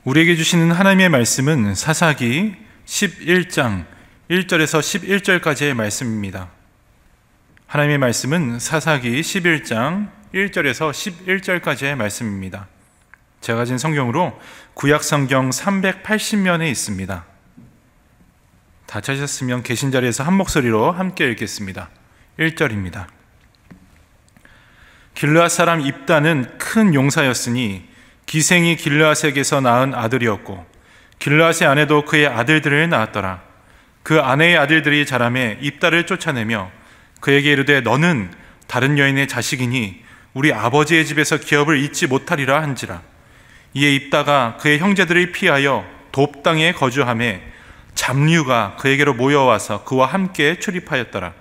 우리에게 주시는 하나님의 말씀은 사사기 11장 1절에서 11절까지의 말씀입니다. 하나님의 말씀은 사사기 11장 1절에서 11절까지의 말씀입니다. 제가 가진 성경으로 구약성경 380면에 있습니다. 다 찾으셨으면 계신 자리에서 한 목소리로 함께 읽겠습니다. 1절입니다. 길르앗 사람 입다는 큰 용사였으니 기생이 길르앗에게서 낳은 아들이었고 길르앗의 아내도 그의 아들들을 낳았더라. 그 아내의 아들들이 자라매 입다를 쫓아내며 그에게 이르되 너는 다른 여인의 자식이니 우리 아버지의 집에서 기업을 잊지 못하리라 한지라. 이에 입다가 그의 형제들을 피하여 돕 땅에 거주하매 잡류가 그에게로 모여와서 그와 함께 출입하였더라.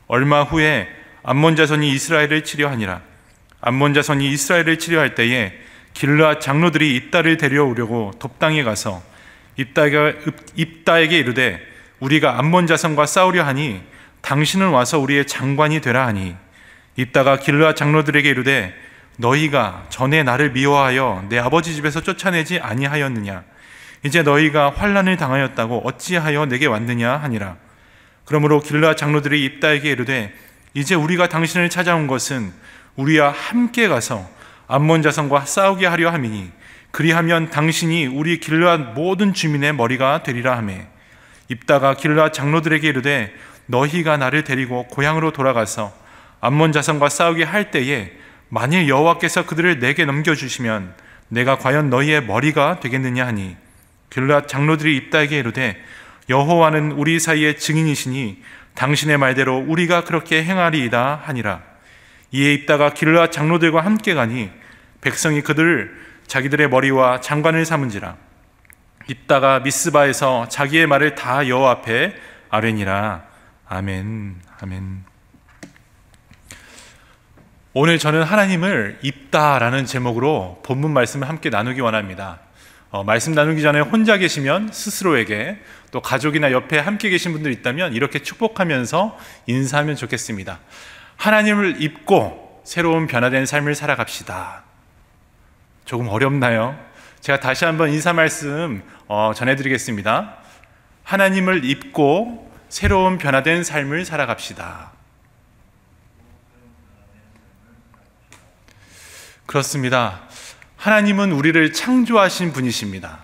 얼마 후에 암몬 자손이 이스라엘을 치려하니라. 암몬 자손이 이스라엘을 치려할 때에 길르앗 장로들이 입다를 데려오려고 돕 땅에 가서 입다에게 이르되 우리가 암몬 자손과 싸우려 하니 당신은 와서 우리의 장관이 되라 하니 입다가 길르앗 장로들에게 이르되 너희가 전에 나를 미워하여 내 아버지 집에서 쫓아내지 아니하였느냐? 이제 너희가 환난을 당하였다고 어찌하여 내게 왔느냐 하니라. 그러므로 길르앗 장로들이 입다에게 이르되 이제 우리가 당신을 찾아온 것은 우리와 함께 가서 암몬 자손과 싸우게 하려 함이니 그리하면 당신이 우리 길르앗 모든 주민의 머리가 되리라 하매 입다가 길르앗 장로들에게 이르되 너희가 나를 데리고 고향으로 돌아가서 암몬 자손과 싸우게 할 때에 만일 여호와께서 그들을 내게 넘겨주시면 내가 과연 너희의 머리가 되겠느냐 하니 길르앗 장로들이 입다에게 이르되 여호와는 우리 사이의 증인이시니 당신의 말대로 우리가 그렇게 행하리이다 하니라. 이에 입다가 길르앗 장로들과 함께 가니 백성이 그들을 자기들의 머리와 장관을 삼은지라. 입다가 미스바에서 자기의 말을 다 여호와 앞에 아뢰니라. 아멘. 아멘. 오늘 저는 하나님을 입다라는 제목으로 본문 말씀을 함께 나누기 원합니다. 말씀 나누기 전에 혼자 계시면 스스로에게, 또 가족이나 옆에 함께 계신 분들 있다면 이렇게 축복하면서 인사하면 좋겠습니다. 하나님을 입고 새로운 변화된 삶을 살아갑시다. 조금 어렵나요? 제가 다시 한번 인사 말씀 전해드리겠습니다. 하나님을 입고 새로운 변화된 삶을 살아갑시다. 그렇습니다. 하나님은 우리를 창조하신 분이십니다.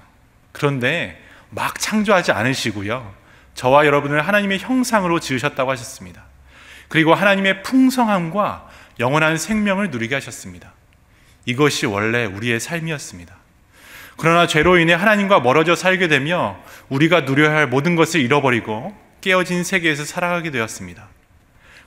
그런데 막 창조하지 않으시고요, 저와 여러분을 하나님의 형상으로 지으셨다고 하셨습니다. 그리고 하나님의 풍성함과 영원한 생명을 누리게 하셨습니다. 이것이 원래 우리의 삶이었습니다. 그러나 죄로 인해 하나님과 멀어져 살게 되며 우리가 누려야 할 모든 것을 잃어버리고 깨어진 세계에서 살아가게 되었습니다.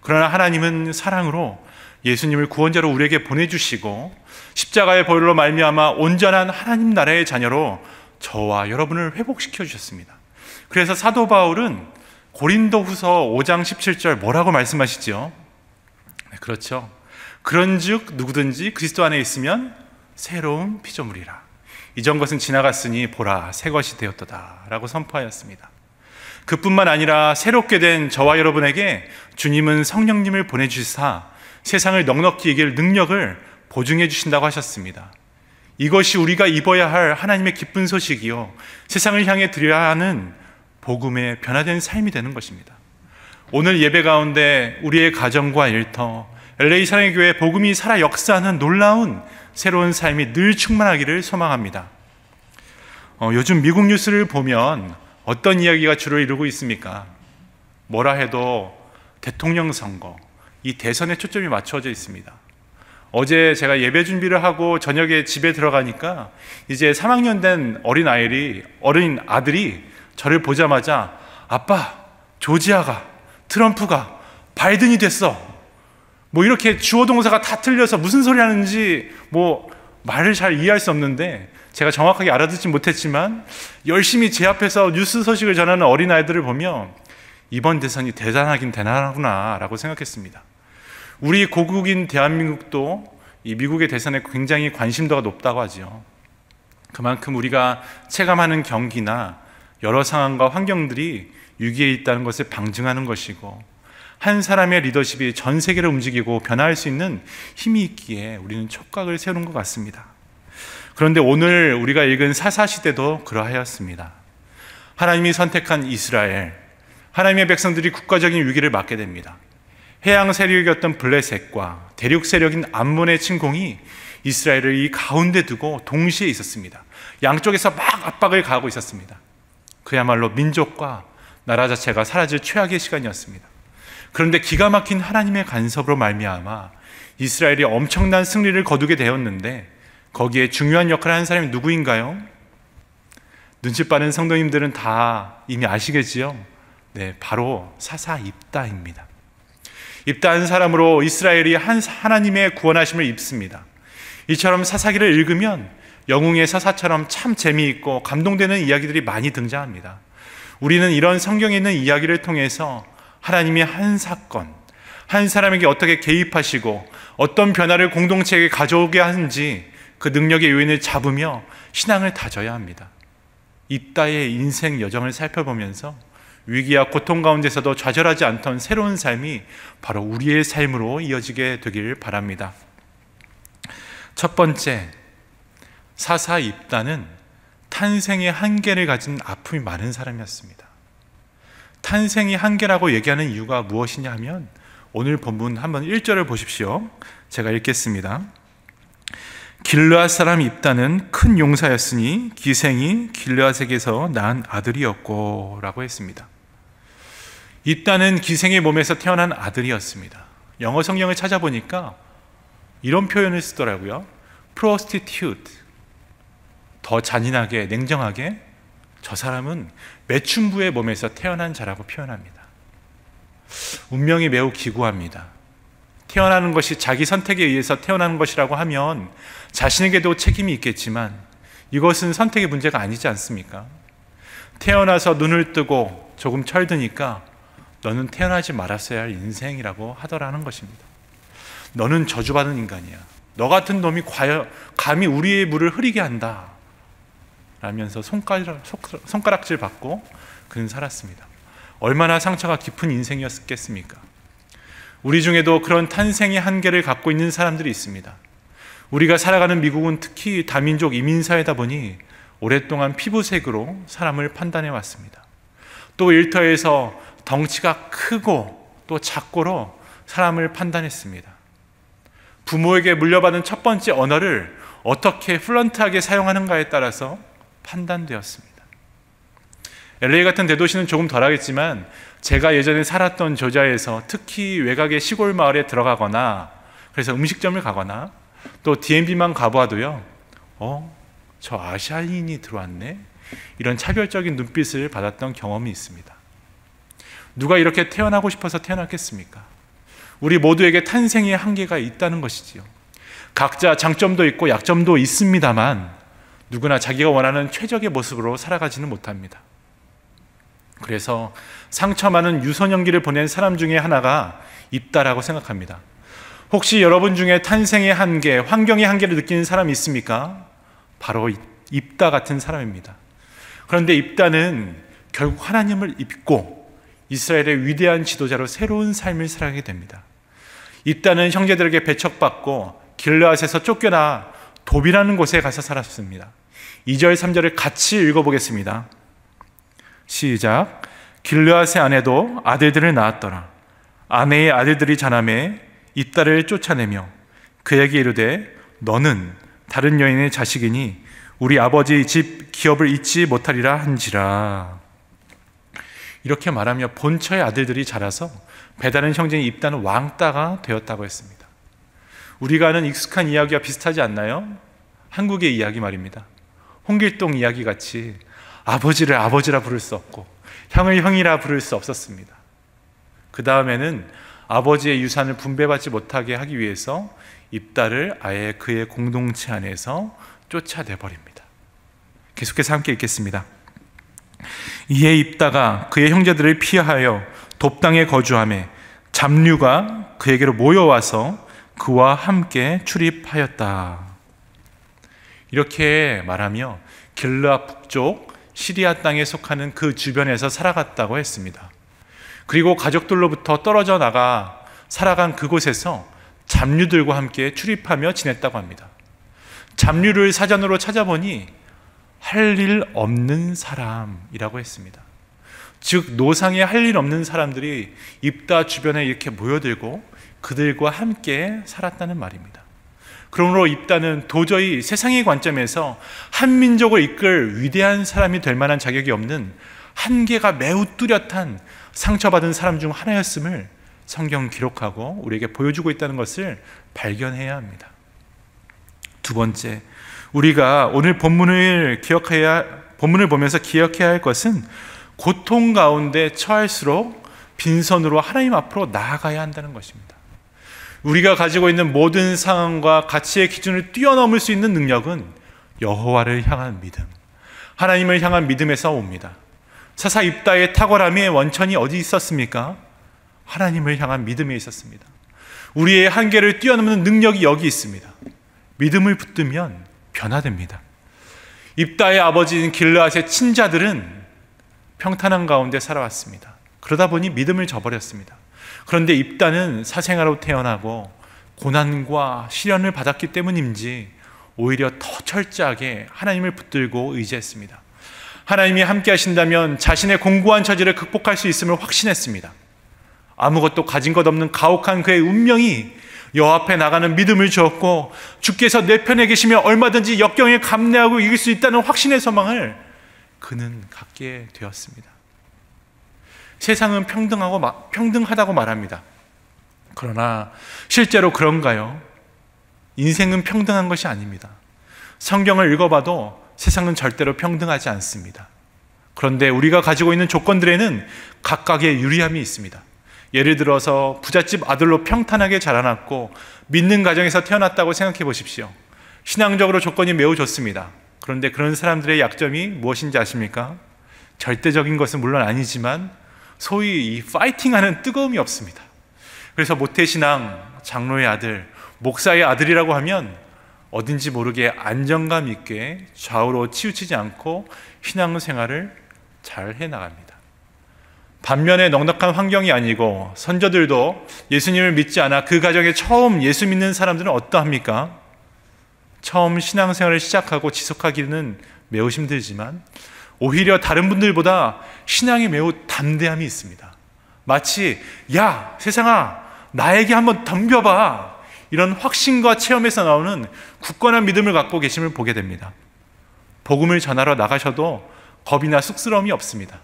그러나 하나님은 사랑으로 예수님을 구원자로 우리에게 보내주시고 십자가의 보혈로 말미암아 온전한 하나님 나라의 자녀로 저와 여러분을 회복시켜 주셨습니다. 그래서 사도 바울은 고린도후서 5장 17절 뭐라고 말씀하시죠? 네, 그렇죠. 그런즉 누구든지 그리스도 안에 있으면 새로운 피조물이라. 이전 것은 지나갔으니 보라 새 것이 되었도다 라고 선포하였습니다. 그뿐만 아니라 새롭게 된 저와 여러분에게 주님은 성령님을 보내주시사 세상을 넉넉히 이길 능력을 보증해 주신다고 하셨습니다. 이것이 우리가 입어야 할 하나님의 기쁜 소식이요, 세상을 향해 드려야 하는 복음의 변화된 삶이 되는 것입니다. 오늘 예배 가운데 우리의 가정과 일터, LA 사랑의 교회 복음이 살아 역사하는 놀라운 새로운 삶이 늘 충만하기를 소망합니다. 요즘 미국 뉴스를 보면 어떤 이야기가 주로 이루고 있습니까? 뭐라 해도 대통령 선거, 이 대선에 초점이 맞춰져 있습니다. 어제 제가 예배 준비를 하고 저녁에 집에 들어가니까 이제 3학년 된 어린 아들이 저를 보자마자 아빠, 조지아가, 트럼프가 바이든이 됐어. 뭐 이렇게 주어 동사가 다 틀려서 무슨 소리 하는지 말을 잘 이해할 수 없는데 제가 정확하게 알아듣지 못했지만 열심히 제 앞에서 뉴스 소식을 전하는 어린아이들을 보며 이번 대선이 대단하긴 대단하구나 라고 생각했습니다. 우리 고국인 대한민국도 이 미국의 대선에 굉장히 관심도가 높다고 하죠. 그만큼 우리가 체감하는 경기나 여러 상황과 환경들이 위기에 있다는 것을 방증하는 것이고, 한 사람의 리더십이 전 세계를 움직이고 변화할 수 있는 힘이 있기에 우리는 촉각을 세우는 것 같습니다. 그런데 오늘 우리가 읽은 사사시대도 그러하였습니다. 하나님이 선택한 이스라엘, 하나님의 백성들이 국가적인 위기를 맞게 됩니다. 해양 세력이었던 블레셋과 대륙 세력인 암몬의 침공이 이스라엘을 이 가운데 두고 동시에 있었습니다. 양쪽에서 막 압박을 가하고 있었습니다. 그야말로 민족과 나라 자체가 사라질 최악의 시간이었습니다. 그런데 기가 막힌 하나님의 간섭으로 말미암아 이스라엘이 엄청난 승리를 거두게 되었는데, 거기에 중요한 역할을 한 사람이 누구인가요? 눈치 빠른 성도님들은 다 이미 아시겠지요? 네, 바로 사사 입다입니다. 입다한 사람으로 이스라엘이 하나님의 구원하심을 입습니다. 이처럼 사사기를 읽으면 영웅의 서사처럼 참 재미있고 감동되는 이야기들이 많이 등장합니다. 우리는 이런 성경에 있는 이야기를 통해서 하나님이 한 사건, 한 사람에게 어떻게 개입하시고 어떤 변화를 공동체에게 가져오게 하는지 그 능력의 요인을 잡으며 신앙을 다져야 합니다. 입다의 인생 여정을 살펴보면서 위기와 고통 가운데서도 좌절하지 않던 새로운 삶이 바로 우리의 삶으로 이어지게 되길 바랍니다. 첫 번째, 사사 입다는 탄생의 한계를 가진 아픔이 많은 사람이었습니다. 탄생의 한계라고 얘기하는 이유가 무엇이냐 하면, 오늘 본문 한번 1절을 보십시오. 제가 읽겠습니다. 길르앗 사람 입다는 큰 용사였으니 기생이 길르앗에게서 낳은 아들이었고 라고 했습니다. 입다는 기생의 몸에서 태어난 아들이었습니다. 영어 성경을 찾아보니까 이런 표현을 쓰더라고요. prostitute. 더 잔인하게, 냉정하게 저 사람은 매춘부의 몸에서 태어난 자라고 표현합니다. 운명이 매우 기구합니다. 태어나는 것이 자기 선택에 의해서 태어나는 것이라고 하면 자신에게도 책임이 있겠지만 이것은 선택의 문제가 아니지 않습니까? 태어나서 눈을 뜨고 조금 철드니까 너는 태어나지 말았어야 할 인생이라고 하더라는 것입니다. 너는 저주받은 인간이야. 너 같은 놈이 감히 우리의 물을 흐리게 한다 라면서 손가락질 받고 그는 살았습니다. 얼마나 상처가 깊은 인생이었겠습니까? 우리 중에도 그런 탄생의 한계를 갖고 있는 사람들이 있습니다. 우리가 살아가는 미국은 특히 다민족 이민사회다 보니 오랫동안 피부색으로 사람을 판단해 왔습니다. 또 일터에서 덩치가 크고 또 작고로 사람을 판단했습니다. 부모에게 물려받은 첫 번째 언어를 어떻게 플런트하게 사용하는가에 따라서 판단되었습니다. LA 같은 대도시는 조금 덜하겠지만 제가 예전에 살았던 조지아에서 특히 외곽의 시골 마을에 들어가거나 그래서 음식점을 가거나 또 DMV만 가봐도요, 저 아시아인이 들어왔네? 이런 차별적인 눈빛을 받았던 경험이 있습니다. 누가 이렇게 태어나고 싶어서 태어났겠습니까? 우리 모두에게 탄생의 한계가 있다는 것이지요. 각자 장점도 있고 약점도 있습니다만 누구나 자기가 원하는 최적의 모습으로 살아가지는 못합니다. 그래서 상처 많은 유소년기를 보낸 사람 중에 하나가 입다라고 생각합니다. 혹시 여러분 중에 탄생의 한계, 환경의 한계를 느끼는 사람이 있습니까? 바로 입다 같은 사람입니다. 그런데 입다는 결국 하나님을 입고 이스라엘의 위대한 지도자로 새로운 삶을 살아가게 됩니다. 입다는 형제들에게 배척받고 길르앗에서 쫓겨나 돕이라는 곳에 가서 살았습니다. 2절, 3절을 같이 읽어보겠습니다. 시작. 길르앗의 아내도 아들들을 낳았더라. 아내의 아들들이 자라매 입다를 쫓아내며 그에게 이르되 너는 다른 여인의 자식이니 우리 아버지 집 기업을 잊지 못하리라 한지라. 이렇게 말하며 본처의 아들들이 자라서 배다른 형제인 입다는 왕따가 되었다고 했습니다. 우리가 아는 익숙한 이야기와 비슷하지 않나요? 한국의 이야기 말입니다. 홍길동 이야기 같이 아버지를 아버지라 부를 수 없고 형을 형이라 부를 수 없었습니다. 그 다음에는 아버지의 유산을 분배받지 못하게 하기 위해서 입다를 아예 그의 공동체 안에서 쫓아내버립니다. 계속해서 함께 읽겠습니다. 이에 입다가 그의 형제들을 피하여 돕당에 거주하며 잡류가 그에게로 모여와서 그와 함께 출입하였다. 이렇게 말하며 길르앗 북쪽 시리아 땅에 속하는 그 주변에서 살아갔다고 했습니다. 그리고 가족들로부터 떨어져 나가 살아간 그곳에서 잡류들과 함께 출입하며 지냈다고 합니다. 잡류를 사전으로 찾아보니 할 일 없는 사람이라고 했습니다. 즉 노상에 할 일 없는 사람들이 입다 주변에 이렇게 모여들고 그들과 함께 살았다는 말입니다. 그러므로 입다는 도저히 세상의 관점에서 한 민족을 이끌 위대한 사람이 될 만한 자격이 없는 한계가 매우 뚜렷한 상처받은 사람 중 하나였음을 성경 기록하고 우리에게 보여주고 있다는 것을 발견해야 합니다. 두 번째, 우리가 오늘 본문을 보면서 기억해야 할 것은 고통 가운데 처할수록 빈손으로 하나님 앞으로 나아가야 한다는 것입니다. 우리가 가지고 있는 모든 상황과 가치의 기준을 뛰어넘을 수 있는 능력은 여호와를 향한 믿음, 하나님을 향한 믿음에서 옵니다. 사사 입다의 탁월함의 원천이 어디 있었습니까? 하나님을 향한 믿음에 있었습니다. 우리의 한계를 뛰어넘는 능력이 여기 있습니다. 믿음을 붙들면 변화됩니다. 입다의 아버지인 길르앗의 친자들은 평탄한 가운데 살아왔습니다. 그러다 보니 믿음을 저버렸습니다. 그런데 입다는 사생아로 태어나고 고난과 시련을 받았기 때문인지 오히려 더 철저하게 하나님을 붙들고 의지했습니다. 하나님이 함께 하신다면 자신의 공고한 처지를 극복할 수 있음을 확신했습니다. 아무것도 가진 것 없는 가혹한 그의 운명이 여호와 앞에 나가는 믿음을 주었고, 주께서 내 편에 계시며 얼마든지 역경에 감내하고 이길 수 있다는 확신의 소망을 그는 갖게 되었습니다. 세상은 평등하다고 말합니다. 그러나 실제로 그런가요? 인생은 평등한 것이 아닙니다. 성경을 읽어봐도 세상은 절대로 평등하지 않습니다. 그런데 우리가 가지고 있는 조건들에는 각각의 유리함이 있습니다. 예를 들어서 부잣집 아들로 평탄하게 자라났고 믿는 가정에서 태어났다고 생각해 보십시오. 신앙적으로 조건이 매우 좋습니다. 그런데 그런 사람들의 약점이 무엇인지 아십니까? 절대적인 것은 물론 아니지만 소위 이 파이팅하는 뜨거움이 없습니다. 그래서 모태신앙, 장로의 아들, 목사의 아들이라고 하면 어딘지 모르게 안정감 있게 좌우로 치우치지 않고 신앙생활을 잘 해나갑니다. 반면에 넉넉한 환경이 아니고 선조들도 예수님을 믿지 않아 그 가정에 처음 예수 믿는 사람들은 어떠합니까? 처음 신앙생활을 시작하고 지속하기는 매우 힘들지만 오히려 다른 분들보다 신앙에 매우 담대함이 있습니다. 마치 야 세상아 나에게 한번 덤벼봐, 이런 확신과 체험에서 나오는 굳건한 믿음을 갖고 계심을 보게 됩니다. 복음을 전하러 나가셔도 겁이나 쑥스러움이 없습니다.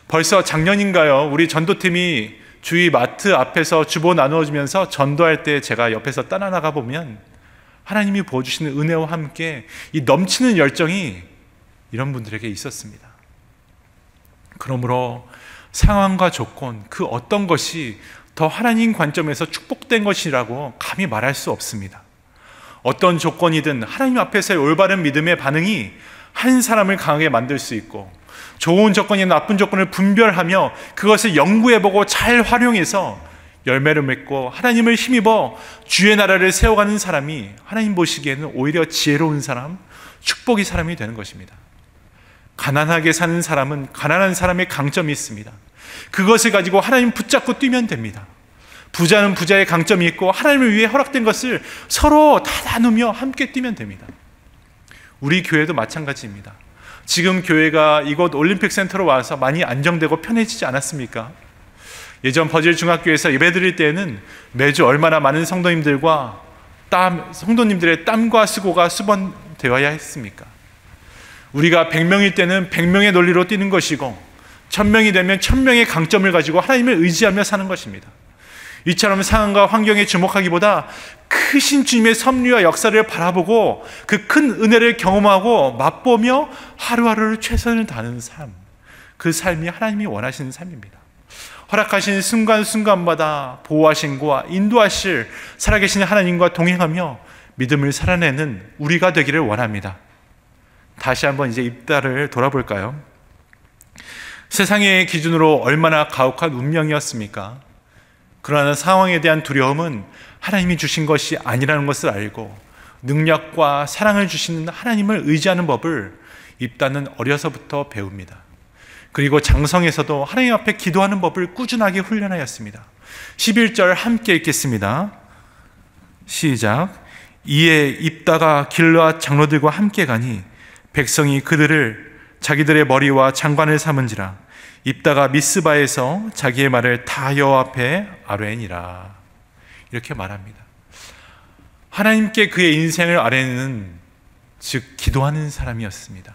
벌써 작년인가요? 우리 전도팀이 주위 마트 앞에서 주보 나누어주면서 전도할 때 제가 옆에서 따라 나가 보면 하나님이 부어주시는 은혜와 함께 이 넘치는 열정이 이런 분들에게 있었습니다. 그러므로 상황과 조건, 그 어떤 것이 더 하나님 관점에서 축복된 것이라고 감히 말할 수 없습니다. 어떤 조건이든 하나님 앞에서의 올바른 믿음의 반응이 한 사람을 강하게 만들 수 있고, 좋은 조건이나 나쁜 조건을 분별하며 그것을 연구해보고 잘 활용해서 열매를 맺고 하나님을 힘입어 주의 나라를 세워가는 사람이 하나님 보시기에는 오히려 지혜로운 사람, 축복의 사람이 되는 것입니다. 가난하게 사는 사람은 가난한 사람의 강점이 있습니다. 그것을 가지고 하나님 붙잡고 뛰면 됩니다. 부자는 부자의 강점이 있고 하나님을 위해 허락된 것을 서로 다 나누며 함께 뛰면 됩니다. 우리 교회도 마찬가지입니다. 지금 교회가 이곳 올림픽 센터로 와서 많이 안정되고 편해지지 않았습니까? 예전 버질 중학교에서 예배드릴 때에는 매주 얼마나 많은 성도님들과 성도님들의 땀과 수고가 수반되어야 했습니까? 우리가 100명일 때는 100명의 논리로 뛰는 것이고 1000명이 되면 1000명의 강점을 가지고 하나님을 의지하며 사는 것입니다. 이처럼 상황과 환경에 주목하기보다 크신 주님의 섭리와 역사를 바라보고 그 큰 은혜를 경험하고 맛보며 하루하루를 최선을 다하는 삶, 그 삶이 하나님이 원하시는 삶입니다. 허락하신 순간순간마다 보호하심과 인도하실 살아계신 하나님과 동행하며 믿음을 살아내는 우리가 되기를 원합니다. 다시 한번 이제 입다를 돌아볼까요? 세상의 기준으로 얼마나 가혹한 운명이었습니까? 그러나 상황에 대한 두려움은 하나님이 주신 것이 아니라는 것을 알고 능력과 사랑을 주시는 하나님을 의지하는 법을 입다는 어려서부터 배웁니다. 그리고 장성에서도 하나님 앞에 기도하는 법을 꾸준하게 훈련하였습니다. 11절 함께 읽겠습니다. 시작. 이에 입다가 길르앗 장로들과 함께 가니 백성이 그들을 자기들의 머리와 장관을 삼은지라. 입다가 미스바에서 자기의 말을 다 여호와 앞에 아뢰니라. 이렇게 말합니다. 하나님께 그의 인생을 아뢰는, 즉 기도하는 사람이었습니다.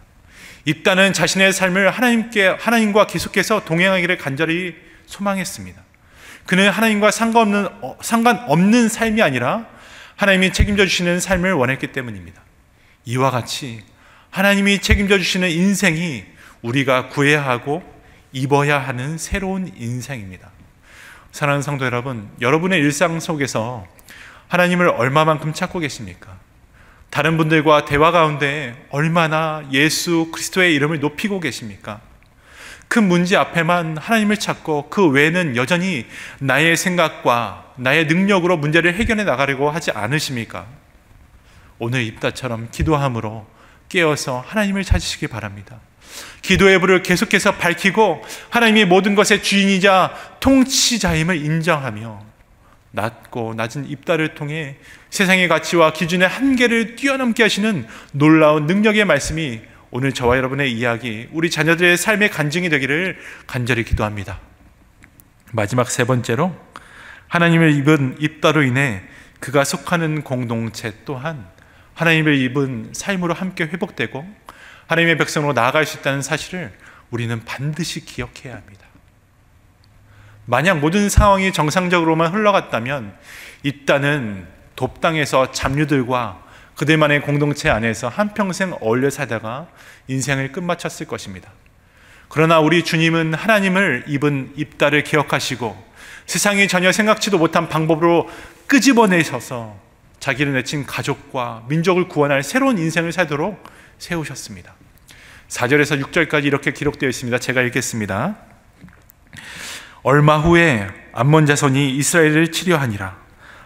입다는 자신의 삶을 하나님과 계속해서 동행하기를 간절히 소망했습니다. 그는 하나님과 상관없는 삶이 아니라 하나님이 책임져 주시는 삶을 원했기 때문입니다. 이와 같이 하나님이 책임져 주시는 인생이 우리가 구해야 하고 입어야 하는 새로운 인생입니다. 사랑하는 성도 여러분, 여러분의 일상 속에서 하나님을 얼마만큼 찾고 계십니까? 다른 분들과 대화 가운데 얼마나 예수 그리스도의 이름을 높이고 계십니까? 큰 문제 앞에만 하나님을 찾고 그 외에는 여전히 나의 생각과 나의 능력으로 문제를 해결해 나가려고 하지 않으십니까? 오늘 입다처럼 기도함으로 깨어서 하나님을 찾으시기 바랍니다. 기도의 불을 계속해서 밝히고 하나님이 모든 것의 주인이자 통치자임을 인정하며 낮고 낮은 입다를 통해 세상의 가치와 기준의 한계를 뛰어넘게 하시는 놀라운 능력의 말씀이 오늘 저와 여러분의 이야기, 우리 자녀들의 삶의 간증이 되기를 간절히 기도합니다. 마지막 세 번째로, 하나님을 입은 입다로 인해 그가 속하는 공동체 또한 하나님을 입은 삶으로 함께 회복되고 하나님의 백성으로 나아갈 수 있다는 사실을 우리는 반드시 기억해야 합니다. 만약 모든 상황이 정상적으로만 흘러갔다면 입다는 돕당에서 잡류들과 그들만의 공동체 안에서 한평생 어울려 살다가 인생을 끝마쳤을 것입니다. 그러나 우리 주님은 하나님을 입은 입다를 기억하시고 세상이 전혀 생각지도 못한 방법으로 끄집어내셔서 자기를 내친 가족과 민족을 구원할 새로운 인생을 살도록 세우셨습니다. 4절에서 6절까지 이렇게 기록되어 있습니다. 제가 읽겠습니다. 얼마 후에 암몬 자손이 이스라엘을 치려하니라.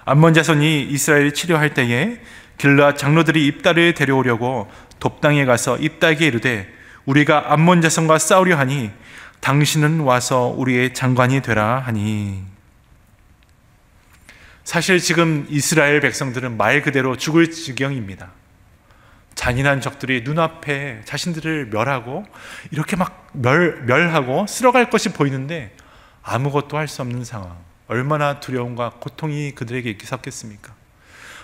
암몬 자손이 이스라엘을 치려할 때에 길르앗 장로들이 입다를 데려오려고 돕당에 가서 입다에게 이르되 우리가 암몬 자손과 싸우려 하니 당신은 와서 우리의 장관이 되라 하니. 사실 지금 이스라엘 백성들은 말 그대로 죽을 지경입니다. 잔인한 적들이 눈앞에 자신들을 멸하고 이렇게 막 멸하고 쓸어갈 것이 보이는데 아무것도 할 수 없는 상황, 얼마나 두려움과 고통이 그들에게 있겠습니까?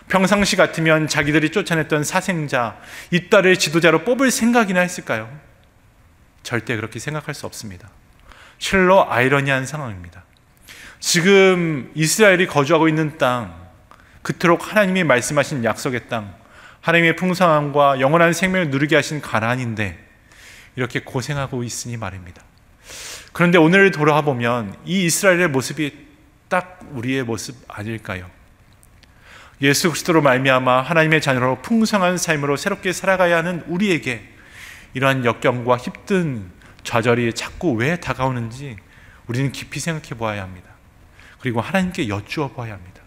평상시 같으면 자기들이 쫓아냈던 사생자, 입다를 지도자로 뽑을 생각이나 했을까요? 절대 그렇게 생각할 수 없습니다. 실로 아이러니한 상황입니다. 지금 이스라엘이 거주하고 있는 땅, 그토록 하나님이 말씀하신 약속의 땅, 하나님의 풍성함과 영원한 생명을 누리게 하신 가나안인데 이렇게 고생하고 있으니 말입니다. 그런데 오늘 돌아보면 이 이스라엘의 모습이 딱 우리의 모습 아닐까요? 예수 그리스도로 말미암아 하나님의 자녀로 풍성한 삶으로 새롭게 살아가야 하는 우리에게 이러한 역경과 힘든 좌절이 자꾸 왜 다가오는지 우리는 깊이 생각해 보아야 합니다. 그리고 하나님께 여쭈어 보아야 합니다.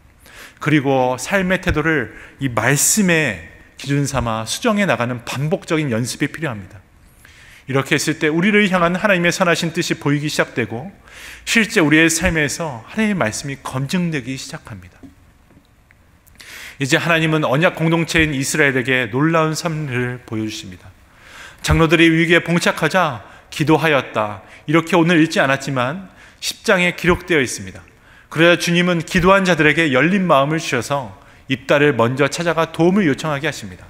그리고 삶의 태도를 이 말씀의 기준 삼아 수정해 나가는 반복적인 연습이 필요합니다. 이렇게 했을 때 우리를 향한 하나님의 선하신 뜻이 보이기 시작되고 실제 우리의 삶에서 하나님의 말씀이 검증되기 시작합니다. 이제 하나님은 언약 공동체인 이스라엘에게 놀라운 섭리를 보여주십니다. 장로들이 위기에 봉착하자 기도하였다, 이렇게 오늘 읽지 않았지만 10장에 기록되어 있습니다. 그러자 주님은 기도한 자들에게 열린 마음을 주셔서 입다를 먼저 찾아가 도움을 요청하게 하십니다.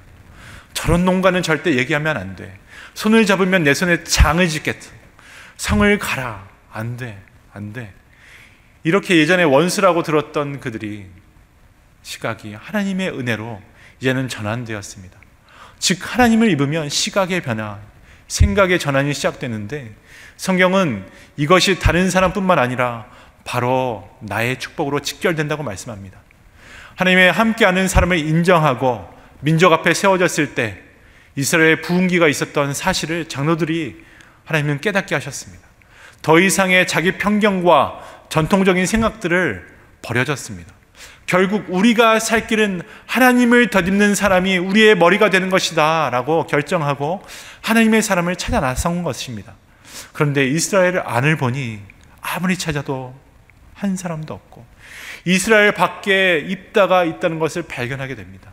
저런 농가는 절대 얘기하면 안 돼. 손을 잡으면 내 손에 장을 짓겠다. 성을 가라. 안 돼. 안 돼. 이렇게 예전에 원수라고 들었던 그들이 시각이 하나님의 은혜로 이제는 전환되었습니다. 즉 하나님을 입으면 시각의 변화, 생각의 전환이 시작되는데 성경은 이것이 다른 사람뿐만 아니라 바로 나의 축복으로 직결된다고 말씀합니다. 하나님의 함께하는 사람을 인정하고 민족 앞에 세워졌을 때 이스라엘의 부흥기가 있었던 사실을 장로들이 하나님은 깨닫게 하셨습니다. 더 이상의 자기 편견과 전통적인 생각들을 버려졌습니다. 결국 우리가 살 길은 하나님을 덧입는 사람이 우리의 머리가 되는 것이다 라고 결정하고 하나님의 사람을 찾아 나선 것입니다. 그런데 이스라엘 안을 보니 아무리 찾아도 한 사람도 없고 이스라엘 밖에 입다가 있다는 것을 발견하게 됩니다.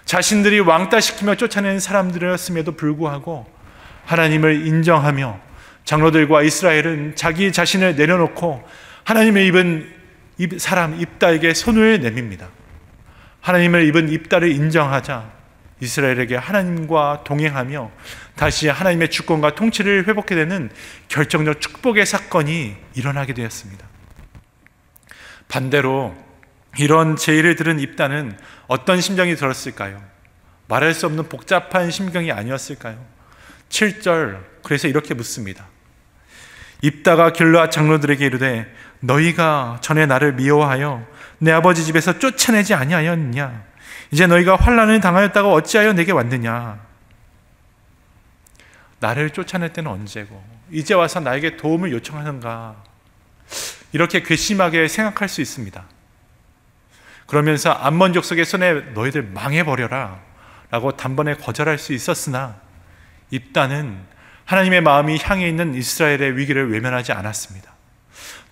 자신들이 왕따시키며 쫓아낸 사람들이었음에도 불구하고 하나님을 인정하며 장로들과 이스라엘은 자기 자신을 내려놓고 하나님을 입은 사람 입다에게 손을 내밉니다. 하나님을 입은 입다를 인정하자 이스라엘에게 하나님과 동행하며 다시 하나님의 주권과 통치를 회복하게 되는 결정적 축복의 사건이 일어나게 되었습니다. 반대로 이런 제의를 들은 입다는 어떤 심정이 들었을까요? 말할 수 없는 복잡한 심경이 아니었을까요? 7절, 그래서 이렇게 묻습니다. 입다가 길르앗 장로들에게 이르되 너희가 전에 나를 미워하여 내 아버지 집에서 쫓아내지 아니하였느냐? 이제 너희가 환난을 당하였다고 어찌하여 내게 왔느냐? 나를 쫓아낼 때는 언제고 이제 와서 나에게 도움을 요청하는가? 이렇게 괘씸하게 생각할 수 있습니다. 그러면서 암몬 족속의 손에 너희들 망해버려라 라고 단번에 거절할 수 있었으나 입다는 하나님의 마음이 향해 있는 이스라엘의 위기를 외면하지 않았습니다.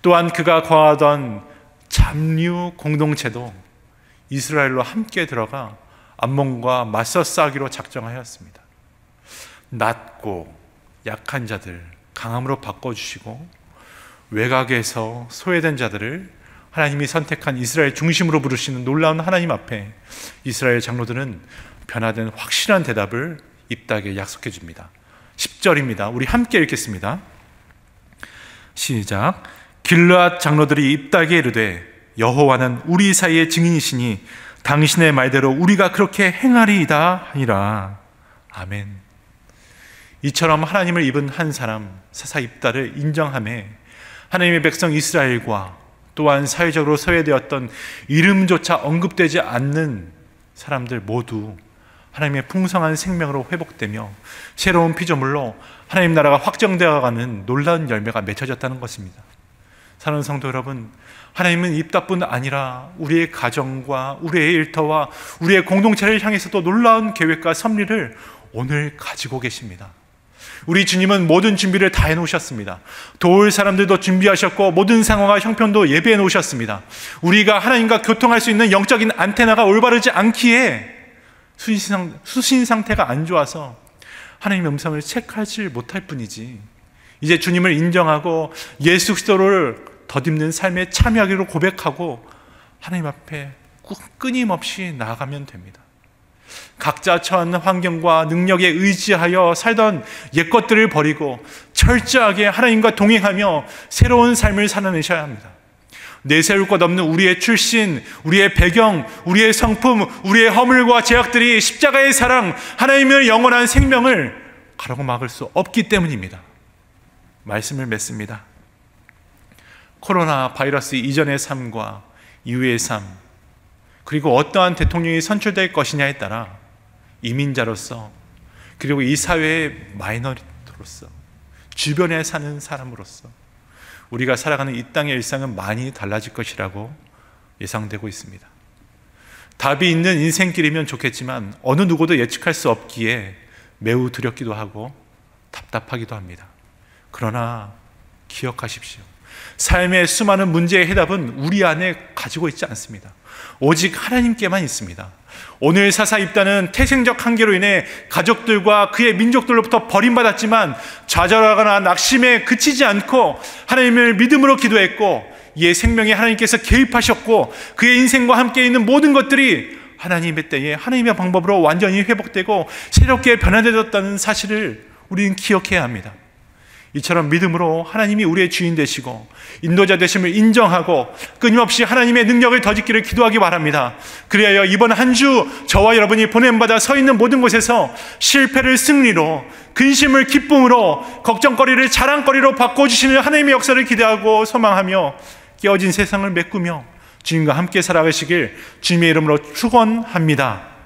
또한 그가 거하던 잡류 공동체도 이스라엘로 함께 들어가 암몬과 맞서 싸우기로 작정하였습니다. 낮고 약한 자들 강함으로 바꿔주시고 외곽에서 소외된 자들을 하나님이 선택한 이스라엘 중심으로 부르시는 놀라운 하나님 앞에 이스라엘 장로들은 변화된 확실한 대답을 입다에게 약속해 줍니다. 10절입니다. 우리 함께 읽겠습니다. 시작. 길르앗 장로들이 입다에게 이르되 여호와는 우리 사이의 증인이시니 당신의 말대로 우리가 그렇게 행하리이다 하니라. 아멘. 이처럼 하나님을 입은 한 사람 사사 입다를 인정하며 하나님의 백성 이스라엘과 또한 사회적으로 소외되었던 이름조차 언급되지 않는 사람들 모두 하나님의 풍성한 생명으로 회복되며 새로운 피조물로 하나님 나라가 확정되어가는 놀라운 열매가 맺혀졌다는 것입니다. 사랑하는 성도 여러분, 하나님은 입다뿐 아니라 우리의 가정과 우리의 일터와 우리의 공동체를 향해서도 놀라운 계획과 섭리를 오늘 가지고 계십니다. 우리 주님은 모든 준비를 다 해놓으셨습니다. 도울 사람들도 준비하셨고 모든 상황과 형편도 예배해 놓으셨습니다. 우리가 하나님과 교통할 수 있는 영적인 안테나가 올바르지 않기에 수신 상태가 안 좋아서 하나님의 음성을 체크하지 못할 뿐이지, 이제 주님을 인정하고 예수 그리스도를 덧입는 삶에 참여하기로 고백하고 하나님 앞에 끊임없이 나아가면 됩니다. 각자 처한 환경과 능력에 의지하여 살던 옛것들을 버리고 철저하게 하나님과 동행하며 새로운 삶을 살아내셔야 합니다. 내세울 것 없는 우리의 출신, 우리의 배경, 우리의 성품, 우리의 허물과 죄악들이 십자가의 사랑, 하나님의 영원한 생명을 가로막을 수 없기 때문입니다. 말씀을 맺습니다. 코로나 바이러스 이전의 삶과 이후의 삶, 그리고 어떠한 대통령이 선출될 것이냐에 따라 이민자로서, 그리고 이 사회의 마이너리티로서, 주변에 사는 사람으로서 우리가 살아가는 이 땅의 일상은 많이 달라질 것이라고 예상되고 있습니다. 답이 있는 인생길이면 좋겠지만 어느 누구도 예측할 수 없기에 매우 두렵기도 하고 답답하기도 합니다. 그러나 기억하십시오. 삶의 수많은 문제의 해답은 우리 안에 가지고 있지 않습니다. 오직 하나님께만 있습니다. 오늘 사사 입다는 태생적 한계로 인해 가족들과 그의 민족들로부터 버림받았지만 좌절하거나 낙심에 그치지 않고 하나님을 믿음으로 기도했고, 이에 생명에 하나님께서 개입하셨고 그의 인생과 함께 있는 모든 것들이 하나님의 때에 하나님의 방법으로 완전히 회복되고 새롭게 변화되었다는 사실을 우리는 기억해야 합니다. 이처럼 믿음으로 하나님이 우리의 주인 되시고 인도자 되심을 인정하고 끊임없이 하나님의 능력을 더짓기를 기도하기 바랍니다. 그리하여 이번 한 주 저와 여러분이 보냄받아 서 있는 모든 곳에서 실패를 승리로, 근심을 기쁨으로, 걱정거리를 자랑거리로 바꿔주시는 하나님의 역사를 기대하고 소망하며 깨어진 세상을 메꾸며 주님과 함께 살아가시길 주님의 이름으로 축원합니다.